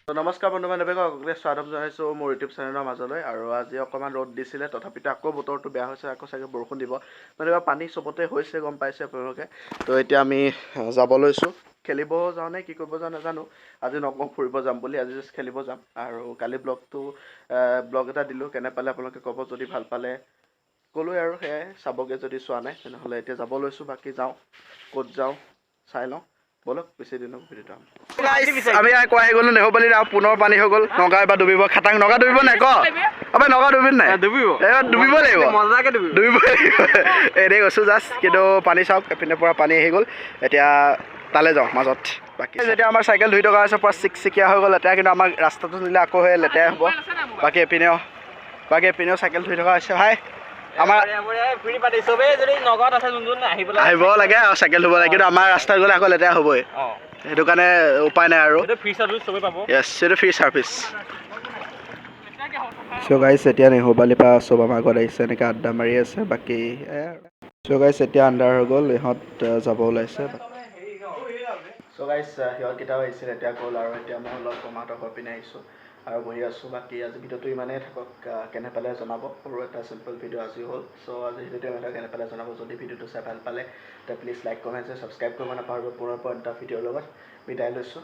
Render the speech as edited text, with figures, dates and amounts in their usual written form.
নমস্কাৰ বন্ধু বান্ধৱীসকলে স্বাগতম জনাইছোঁ মোৰ ইউটিউব চেনেলৰ মাজলৈ। আৰু আজি অকণমান ৰ'দ দিছিলে, তথাপিতো আকৌ বতৰটো বেয়া হৈছে, আকৌ চাগে বৰষুণ দিব। মানে পানী চবতে হৈছে, গম পাইছে আপোনালোকে। তো এতিয়া আমি যাব লৈছোঁ। খেলিব যাওঁ নে কি কৰিব যাওঁ নাজানো। আজি নকওঁ ফুৰিব যাম বুলি, আজি জাষ্ট খেলিব যাম। আৰু কালি ব্লগ এটা দিলোঁ, কেনে পালে আপোনালোকে ক'ব, যদি ভাল পালে ক'লোৱে আৰু সেয়াই। চাবগৈ যদি চোৱা নাই তেনেহ'লে এতিয়া যাব লৈছোঁ। বাকী যাওঁ, ক'ত যাওঁ চাই লওঁ ব'লক। বেছি দিনক ভিডিঅ'টো আমি আকৌ আহি গ'লো নেহুপালি আৰু পুনৰ পানী হৈ গ'ল। নগা এবাৰ ডুবিব, খাটাং নগা ডুবিব নাই ক আবে, নগা ডুবিব নাই? এইবাৰ ডুবিব লাগিব, ডুবিব লাগিব। এনেই কৈছোঁ জাষ্ট, কিন্তু পানী চাওক, এপিনৰ পৰা পানী আহি গ'ল। এতিয়া তালৈ যাওঁ মাজত। বাকী যেতিয়া আমাৰ চাইকেল ধুই থকা হৈছে, পুৰা চিকচিকীয়া হৈ গ'ল লেতেৰা, কিন্তু আমাৰ ৰাস্তাটো নিলে আকৌ সেই লেতেৰাই হ'ব। বাকী এপিনেও চাইকেল ধুই থকা হৈছে। ভাই আমাৰ আহিব লাগে আৰু চাইকেল ধুব লাগে, কিন্তু আমাৰ ৰাস্তাত গ'লে আকৌ লেতেৰা হ'বই। সেইটো কাৰণে উপায় নাই আৰু। য়েছ, সেইটো ফ্ৰী চাৰ্ভিচ। চ' গাইছ, এতিয়া নেহুপালিৰ পৰা চব আমাৰ ঘৰত আহিছে, এনেকৈ আড্ডা মাৰি আছে। বাকী চ' গাইছ, এতিয়া আন্ধাৰ হৈ গ'ল, ইহঁত যাব ওলাইছে। চ' গাইছ, সিহঁতকেইটাও আহিছিল, এতিয়া গ'ল। আৰু এতিয়া মই অলপ মাহঁতৰ ঘৰ পিনে আহিছোঁ আৰু বহি আছোঁ। বাকী আজি ভিডিঅ'টো ইমানেই থাকক, কেনে পালে জনাব। সৰু এটা চিম্পল ভিডিঅ' আজি হ'ল। চ' আজি ভিডিঅ'টো ইমানে কেনে পালে জনাব। যদি ভিডিঅ'টো চাই ভাল পালে তে প্লিজ লাইক, কমেণ্ট, ছাবস্ক্ৰাইব কৰিব নাপাহৰিব। পুনৰ এটা ভিডিঅ'ৰ লগত বিদায় লৈছোঁ।